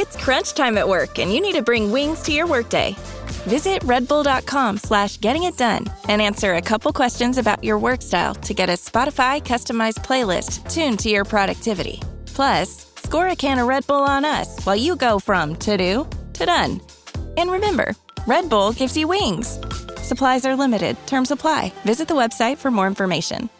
It's crunch time at work and you need to bring wings to your workday. Visit redbull.com/gettingitdone and answer a couple questions about your work style to get a Spotify customized playlist tuned to your productivity. Plus, score a can of Red Bull on us while you go from to-do to done. And remember, Red Bull gives you wings. Supplies are limited. Terms apply. Visit the website for more information.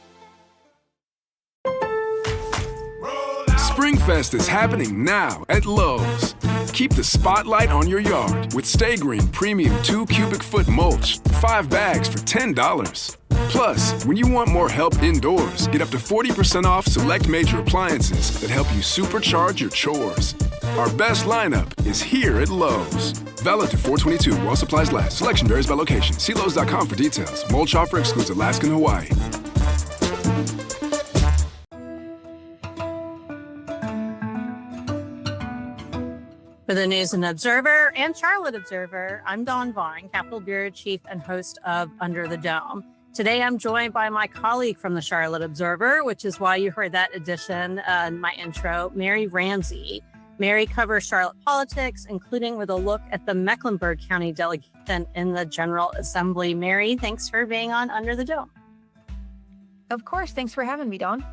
Springfest is happening now at Lowe's. Keep the spotlight on your yard with Stay Green Premium 2 cubic foot mulch, 5 bags for $10. Plus, when you want more help indoors, get up to 40% off select major appliances that help you supercharge your chores. Our best lineup is here at Lowe's. Valid through 4/22 while supplies last. Selection varies by location. See Lowe's.com for details. Mulch offer excludes Alaska and Hawaii. For the News and Observer and Charlotte Observer, I'm Dawn Vaughan, Capitol Bureau Chief and host of Under the Dome. Today, I'm joined by my colleague from the Charlotte Observer, which is why you heard that edition in my intro, Mary Ramsey. Mary covers Charlotte politics, including with a look at the Mecklenburg County delegation in the General Assembly. Mary, thanks for being on Under the Dome. Of course. Thanks for having me, Dawn.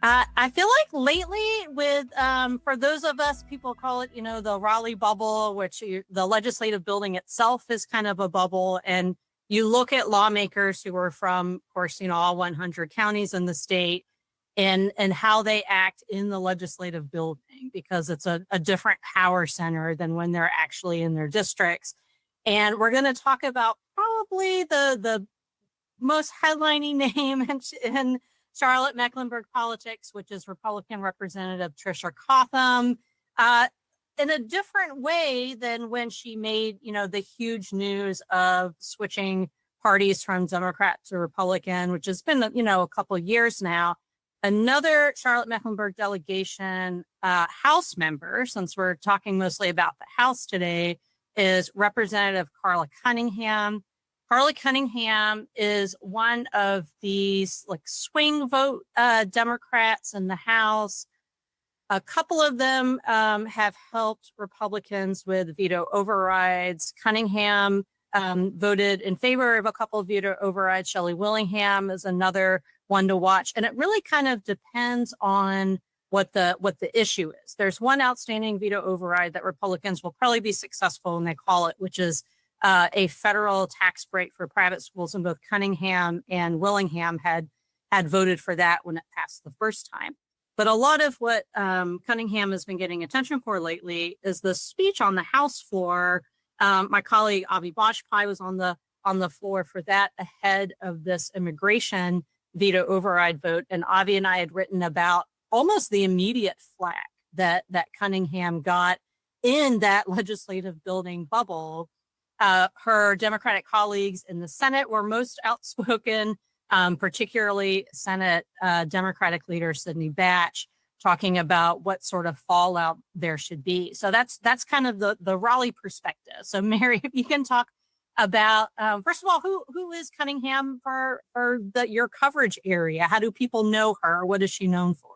I feel like lately with, for those of us, people call it, the Raleigh bubble, which the legislative building itself is kind of a bubble. And you look at lawmakers who are from, of course, all 100 counties in the state and how they act in the legislative building, because it's a different power center than when they're actually in their districts. And we're going to talk about probably the most headlining name in Charlotte-Mecklenburg politics, which is Republican Representative Tricia Cotham, in a different way than when she made, the huge news of switching parties from Democrat to Republican, which has been, a couple of years now. Another Charlotte-Mecklenburg delegation House member, since we're talking mostly about the House today, is Representative Carla Cunningham. Carla Cunningham is one of these swing vote Democrats in the House. A couple of them have helped Republicans with veto overrides. Cunningham voted in favor of a couple of veto overrides. Shelley Willingham is another one to watch. And it really kind of depends on what the issue is. There's one outstanding veto override that Republicans will probably be successful when they call it, which is a federal tax break for private schools, and both Cunningham and Willingham had voted for that when it passed the first time. But a lot of what Cunningham has been getting attention for lately is the speech on the House floor. My colleague Avi Bajpai was on the floor for that ahead of this immigration veto override vote, and Avi and I had written about almost the immediate flack that Cunningham got in that legislative building bubble. Her Democratic colleagues in the Senate were most outspoken, particularly Senate Democratic leader Sidney Batch, talking about what sort of fallout there should be. So that's kind of the Raleigh perspective. So Mary, if you can talk about, first of all, who is Cunningham for your coverage area? How do people know her? What is she known for?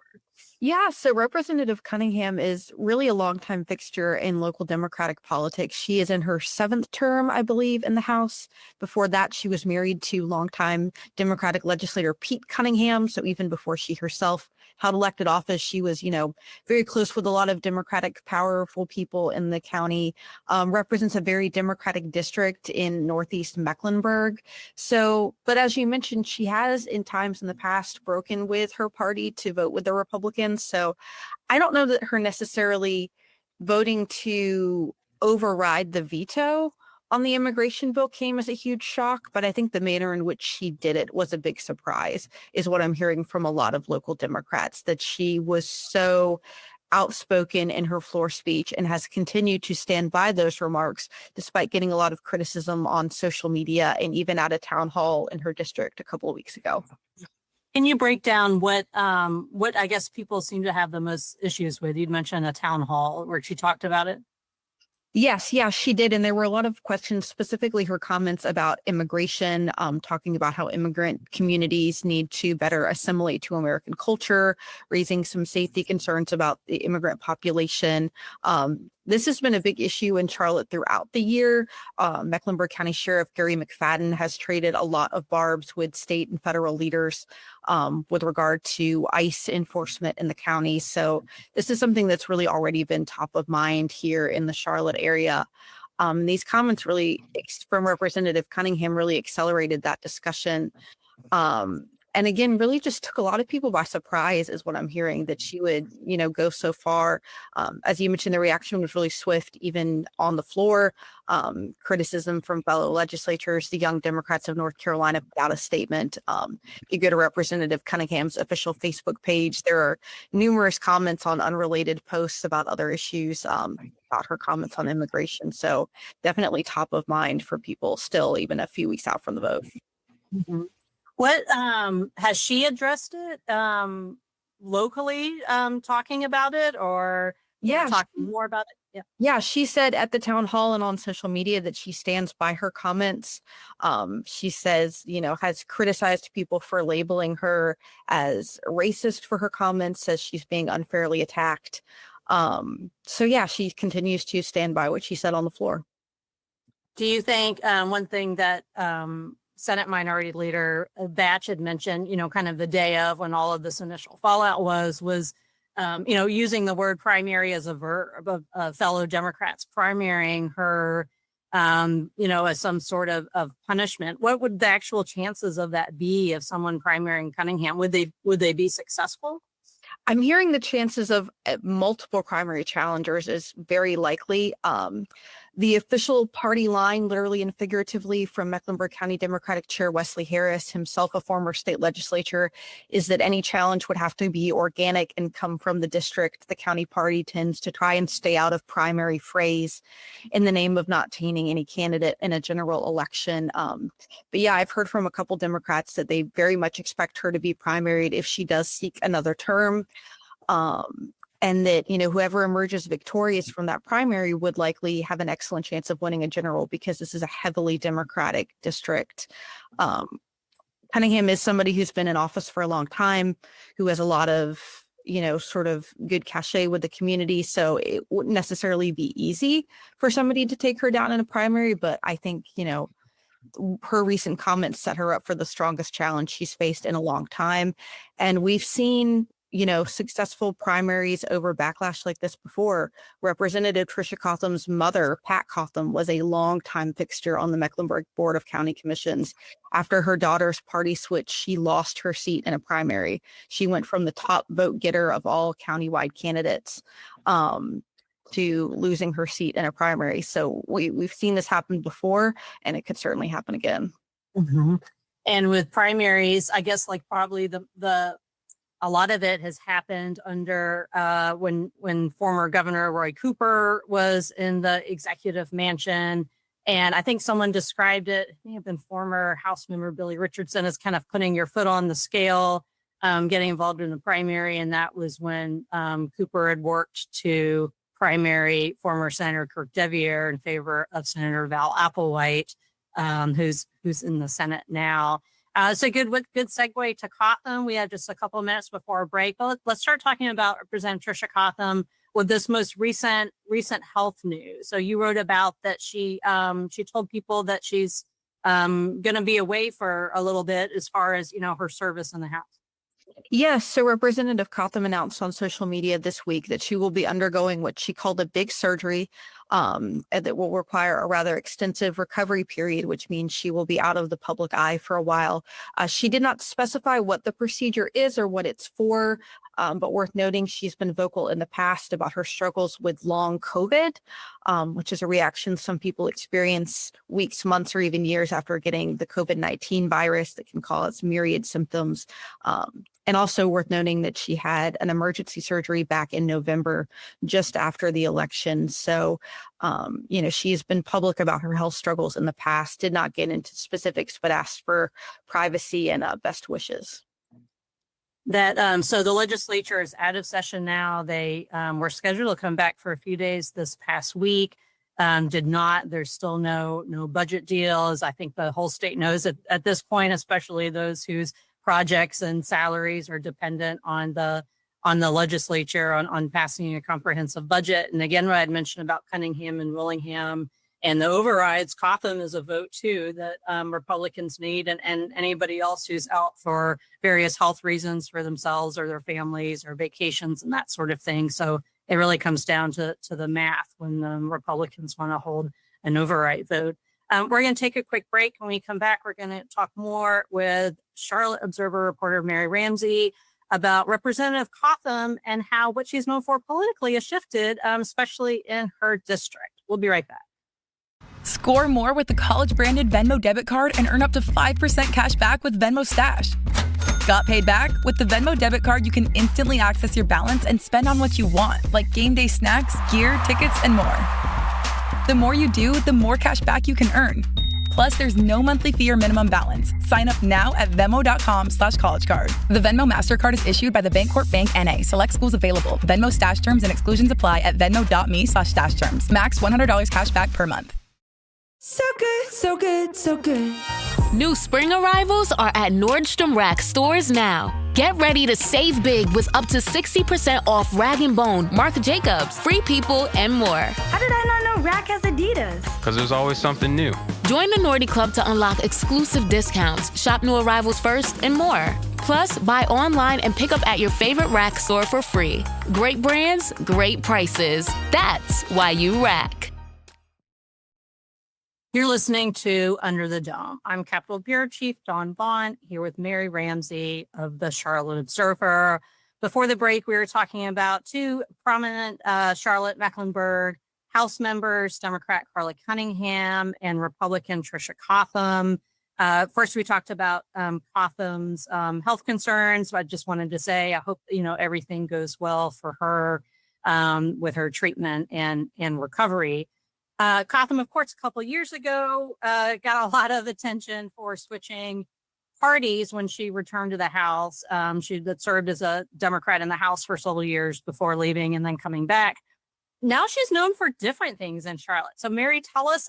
Yeah, so Representative Cunningham is really a longtime fixture in local Democratic politics. She is in her 7th term, I believe, in the House. Before that, she was married to longtime Democratic legislator Pete Cunningham. So even before she herself held elected office, she was, very close with a lot of Democratic, powerful people in the county, represents a very Democratic district in Northeast Mecklenburg. So, but as you mentioned, she has in times in the past broken with her party to vote with the Republicans. So I don't know that her necessarily voting to override the veto on the immigration bill came as a huge shock, but I think the manner in which she did it was a big surprise, is what I'm hearing from a lot of local Democrats, that she was so outspoken in her floor speech and has continued to stand by those remarks despite getting a lot of criticism on social media and even at a town hall in her district a couple of weeks ago. Can you break down what I guess people seem to have the most issues with? You'd mentioned a town hall where she talked about it. Yes, yeah, she did. And there were a lot of questions, specifically her comments about immigration, talking about how immigrant communities need to better assimilate to American culture, raising some safety concerns about the immigrant population. This has been a big issue in Charlotte throughout the year. Mecklenburg County Sheriff Gary McFadden has traded a lot of barbs with state and federal leaders with regard to ICE enforcement in the county. So this is something that's really already been top of mind here in the Charlotte area. These comments really from Representative Cunningham really accelerated that discussion. And again, really just took a lot of people by surprise is what I'm hearing, that she would, go so far. As you mentioned, the reaction was really swift, even on the floor. Criticism from fellow legislators. The Young Democrats of North Carolina put out a statement. If you go to Representative Cunningham's official Facebook page, there are numerous comments on unrelated posts about other issues, about her comments on immigration. So definitely top of mind for people still, even a few weeks out from the vote. Mm-hmm. What has she addressed it locally, talking about it, or talking more about it? Yeah, she said at the town hall and on social media that she stands by her comments. She says, has criticized people for labeling her as racist for her comments, says she's being unfairly attacked. So yeah, she continues to stand by what she said on the floor. Do you think one thing that Senate Minority Leader Batch had mentioned, kind of the day of when all of this initial fallout was, using the word primary as a verb of fellow Democrats primarying her, as some sort of punishment? What would the actual chances of that be if someone primarying Cunningham? Would they be successful? I'm hearing the chances of multiple primary challengers is very likely. The official party line, literally and figuratively, from Mecklenburg County Democratic Chair Wesley Harris, himself a former state legislator, is that any challenge would have to be organic and come from the district. The county party tends to try and stay out of primary phrase in the name of not tainting any candidate in a general election. But yeah, I've heard from a couple Democrats that they very much expect her to be primaried if she does seek another term. And that, whoever emerges victorious from that primary would likely have an excellent chance of winning a general, because this is a heavily Democratic district. Cunningham is somebody who's been in office for a long time, who has a lot of, sort of good cachet with the community. So it wouldn't necessarily be easy for somebody to take her down in a primary. But I think, her recent comments set her up for the strongest challenge she's faced in a long time. And we've seen successful primaries over backlash like this before. Representative Tricia Cotham's mother, Pat Cotham, was a longtime fixture on the Mecklenburg Board of County Commissions. After her daughter's party switch, she lost her seat in a primary. She went from the top vote getter of all countywide candidates to losing her seat in a primary. So we've seen this happen before, and it could certainly happen again. Mm-hmm. And with primaries, I guess probably a lot of it has happened under when former Governor Roy Cooper was in the executive mansion. And I think someone described it, it may have been former House member Billy Richardson, as kind of putting your foot on the scale, getting involved in the primary. And that was when Cooper had worked to primary former Senator Kirk Deviere in favor of Senator Val Applewhite, who's in the Senate now. So good segue to Cotham. We have just a couple of minutes before our break. But let's start talking about Representative Tricia Cotham with this most recent health news. So you wrote about that she told people that she's going to be away for a little bit as far as her service in the House. Yes. So Representative Cotham announced on social media this week that she will be undergoing what she called a big surgery that will require a rather extensive recovery period, which means she will be out of the public eye for a while. She did not specify what the procedure is or what it's for, but worth noting, she's been vocal in the past about her struggles with long COVID, which is a reaction some people experience weeks, months, or even years after getting the COVID-19 virus that can cause myriad symptoms. And also worth noting that she had an emergency surgery back in November, just after the election. So, she's been public about her health struggles in the past, did not get into specifics, but asked for privacy and best wishes. So the legislature is out of session now. They were scheduled to come back for a few days this past week. Did not. There's still no budget deals. I think the whole state knows at this point, especially those whose projects and salaries are dependent on the the legislature on passing a comprehensive budget. And again, what I had mentioned about Cunningham and Willingham and the overrides, Cotham is a vote too that Republicans need, and anybody else who's out for various health reasons for themselves or their families or vacations and that sort of thing. So it really comes down to the math when Republicans want to hold an override vote. We're going to take a quick break. When we come back, we're going to talk more with Charlotte Observer reporter Mary Ramsey about Representative Cotham and how what she's known for politically has shifted, especially in her district. We'll be right back. Score more with the college-branded Venmo debit card and earn up to 5% cash back with Venmo Stash. Got paid back? With the Venmo debit card, you can instantly access your balance and spend on what you want, like game day snacks, gear, tickets, and more. The more you do, the more cash back you can earn. Plus, there's no monthly fee or minimum balance. Sign up now at Venmo.com/collegecard. The Venmo MasterCard is issued by the Bancorp Bank N.A. Select schools available. Venmo Stash terms and exclusions apply at venmo.me/stash terms. Max $100 cash back per month. So good, so good, so good. New spring arrivals are at Nordstrom Rack stores now. Get ready to save big with up to 60% off Rag & Bone, Marc Jacobs, Free People, and more. How did I not know Rack has Adidas? Because there's always something new. Join the Nordy Club to unlock exclusive discounts, shop new arrivals first, and more. Plus, buy online and pick up at your favorite Rack store for free. Great brands, great prices. That's why you Rack. You're listening to Under the Dome. I'm Capitol Bureau Chief Dawn Vaughan, here with Mary Ramsey of the Charlotte Observer. Before the break, we were talking about two prominent Charlotte-Mecklenburg House members, Democrat Carla Cunningham and Republican Tricia Cotham. First, we talked about Cotham's health concerns. I just wanted to say, I hope everything goes well for her with her treatment and recovery. Cotham, of course, a couple of years ago, got a lot of attention for switching parties when she returned to the House. She had served as a Democrat in the House for several years before leaving and then coming back. Now she's known for different things in Charlotte. So, Mary, tell us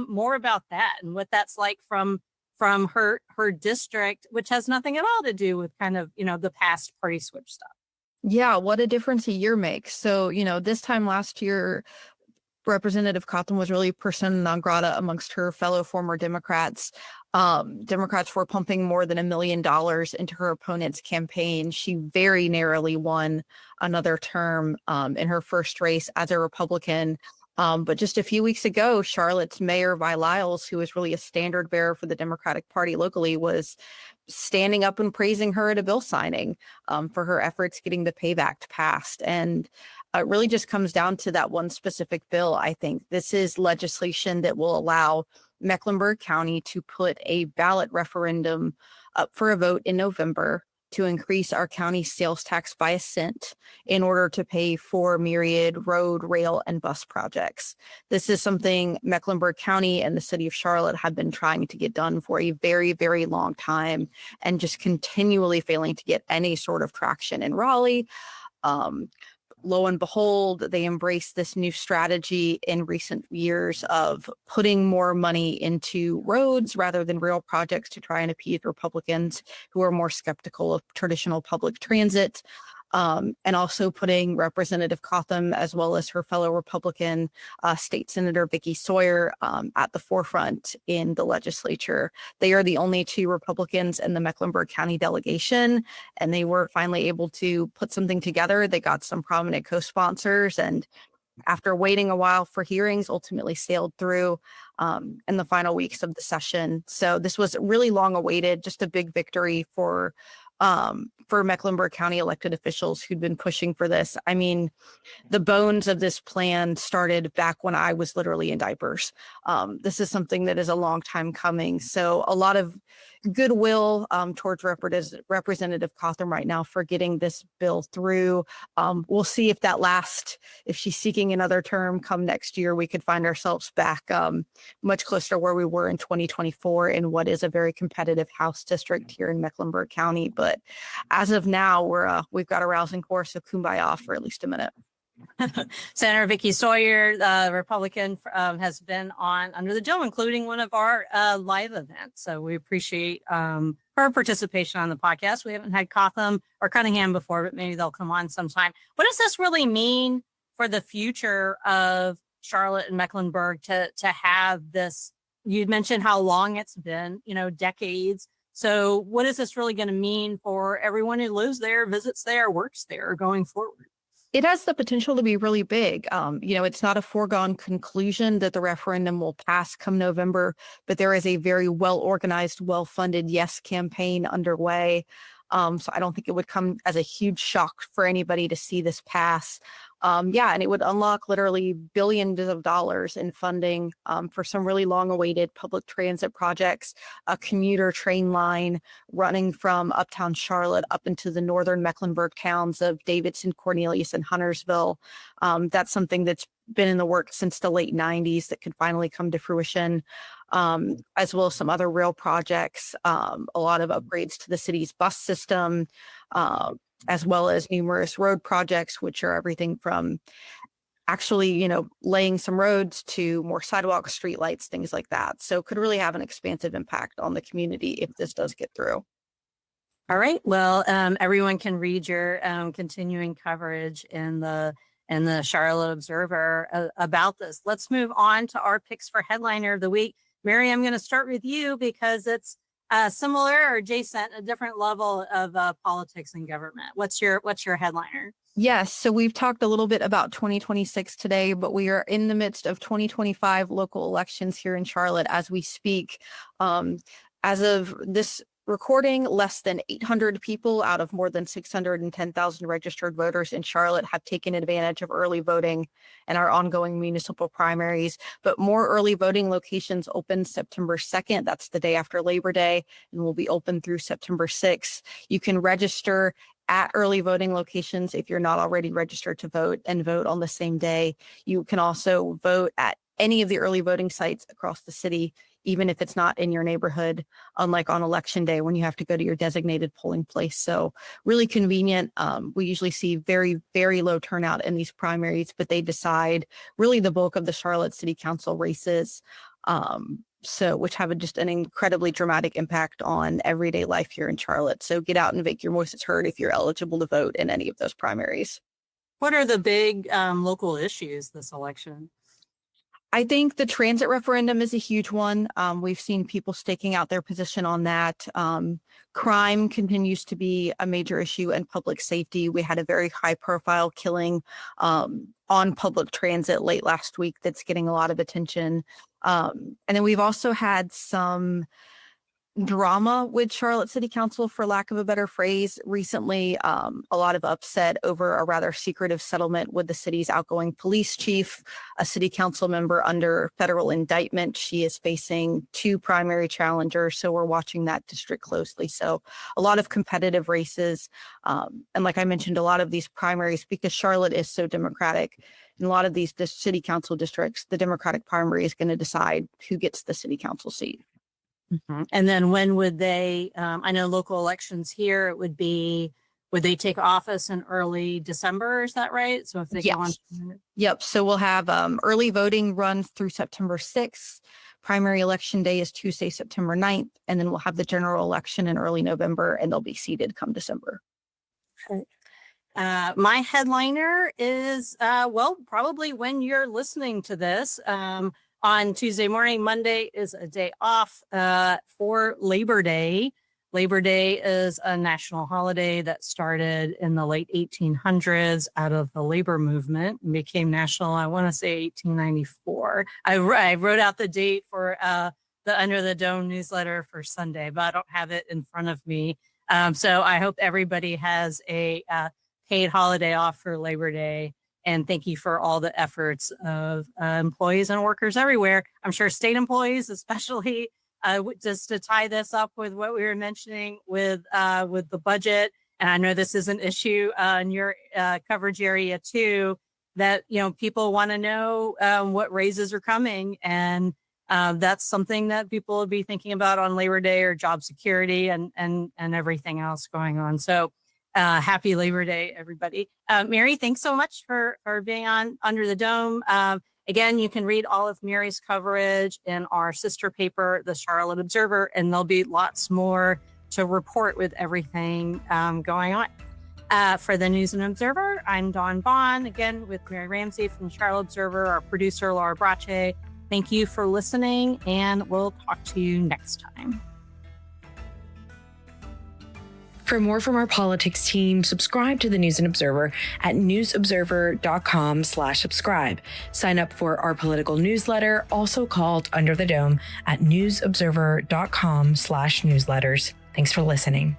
more about that and what that's like from her district, which has nothing at all to do with kind of, the past party switch stuff. Yeah, what a difference a year makes. So, this time last year, Representative Cotham was really persona non grata amongst her fellow former Democrats. Democrats were pumping more than $1 million into her opponent's campaign. She very narrowly won another term in her first race as a Republican. But just a few weeks ago, Charlotte's Mayor Vi Lyles, who is really a standard bearer for the Democratic Party locally, was standing up and praising her at a bill signing for her efforts getting the PAYBACK Act passed. And it really just comes down to that one specific bill. I think this is legislation that will allow Mecklenburg County to put a ballot referendum up for a vote in November to increase our county sales tax by $0.01 in order to pay for myriad road, rail, and bus projects. This is something Mecklenburg County and the city of Charlotte have been trying to get done for a very, very long time and just continually failing to get any sort of traction in Raleigh. Lo and behold, they embraced this new strategy in recent years of putting more money into roads rather than rail projects to try and appease Republicans who are more skeptical of traditional public transit. And also putting Representative Cotham, as well as her fellow Republican State Senator Vicky Sawyer, at the forefront in the legislature. They are the only two Republicans in the Mecklenburg County delegation, and they were finally able to put something together. They got some prominent co-sponsors, and after waiting a while for hearings, ultimately sailed through in the final weeks of the session. So this was really long awaited, just a big victory for Mecklenburg County elected officials who'd been pushing for this. I mean, the bones of this plan started back when I was literally in diapers. This is something that is a long time coming. So a lot of goodwill towards Representative Cotham right now for getting this bill through. We'll see if that lasts. If she's seeking another term come next year, we could find ourselves back much closer to where we were in 2024 in what is a very competitive House district here in Mecklenburg County. But as of now, we've got a rousing course of kumbaya for at least a minute. Senator Vicky Sawyer, Republican, has been on Under the Dome, including one of our live events. So we appreciate her her participation on the podcast. We haven't had Cotham or Cunningham before, but maybe they'll come on sometime. What does this really mean for the future of Charlotte and Mecklenburg to have this? You mentioned how long it's been, decades. So what is this really going to mean for everyone who lives there, visits there, works there going forward? It has the potential to be really big. It's not a foregone conclusion that the referendum will pass come November, but there is a very well-organized, well-funded yes campaign underway. So I don't think it would come as a huge shock for anybody to see this pass. And it would unlock literally billions of dollars in funding for some really long-awaited public transit projects, a commuter train line running from uptown Charlotte up into the northern Mecklenburg towns of Davidson, Cornelius, and Huntersville. That's something that's been in the works since the late 90s that could finally come to fruition, as well as some other rail projects, a lot of upgrades to the city's bus system, as well as numerous road projects, which are everything from actually, laying some roads to more sidewalks, streetlights, things like that. So could really have an expansive impact on the community if this does get through. All right. Well, everyone can read your continuing coverage in the Charlotte Observer about this. Let's move on to our picks for headliner of the week. Mary, I'm going to start with you because it's similar or adjacent, a different level of politics and government. What's your headliner? Yes. So we've talked a little bit about 2026 today, but we are in the midst of 2025 local elections here in Charlotte as we speak. As of this recording, less than 800 people out of more than 610,000 registered voters in Charlotte have taken advantage of early voting and our ongoing municipal primaries. But more early voting locations open September 2nd. That's the day after Labor Day, and will be open through September 6th. You can register at early voting locations if you're not already registered to vote and vote on the same day. You can also vote at any of the early voting sites across the city, even if it's not in your neighborhood, unlike on election day when you have to go to your designated polling place. So really convenient. We usually see very, very low turnout in these primaries, but they decide really the bulk of the Charlotte City Council races, which have just an incredibly dramatic impact on everyday life here in Charlotte. So get out and make your voices heard if you're eligible to vote in any of those primaries. What are the big local issues this election? I think the transit referendum is a huge one. We've seen people staking out their position on that. Crime continues to be a major issue, and public safety. We had a very high profile killing on public transit late last week that's getting a lot of attention. And then we've also had some drama with Charlotte City Council, for lack of a better phrase, recently. A lot of upset over a rather secretive settlement with the city's outgoing police chief, a city council member under federal indictment. She is facing 2 primary challengers, so we're watching that district closely. So a lot of competitive races. And like I mentioned, a lot of these primaries, because Charlotte is so Democratic, in a lot of these city council districts, the Democratic primary is going to decide who gets the city council seat. Mm-hmm. And then when would they, I know local elections here, would they take office in early December? Is that right? So if they go on. Yep. So we'll have early voting run through September 6th. Primary election day is Tuesday, September 9th. And then we'll have the general election in early November, and they'll be seated come December. Okay. My headliner is, probably when you're listening to this, on Tuesday morning. Monday is a day off for Labor Day. Labor Day is a national holiday that started in the late 1800s out of the labor movement and became national, I want to say 1894. I wrote out the date for the Under the Dome newsletter for Sunday, but I don't have it in front of me. So I hope everybody has a paid holiday off for Labor Day. And thank you for all the efforts of employees and workers everywhere. I'm sure state employees, especially, just to tie this up with what we were mentioning with the budget. And I know this is an issue in your coverage area too, that, people want to know what raises are coming. And that's something that people will be thinking about on Labor Day, or job security and everything else going on. So happy Labor Day, everybody. Mary, thanks so much for being on Under the Dome. Again, you can read all of Mary's coverage in our sister paper, the Charlotte Observer, and there'll be lots more to report with everything going on. For the News and Observer, I'm Dawn Vaughan, again with Mary Ramsey from the Charlotte Observer, our producer, Laura Brache. Thank you for listening, and we'll talk to you next time. For more from our politics team, subscribe to the News and Observer at newsobserver.com/subscribe. Sign up for our political newsletter, also called Under the Dome, at newsobserver.com/newsletters. Thanks for listening.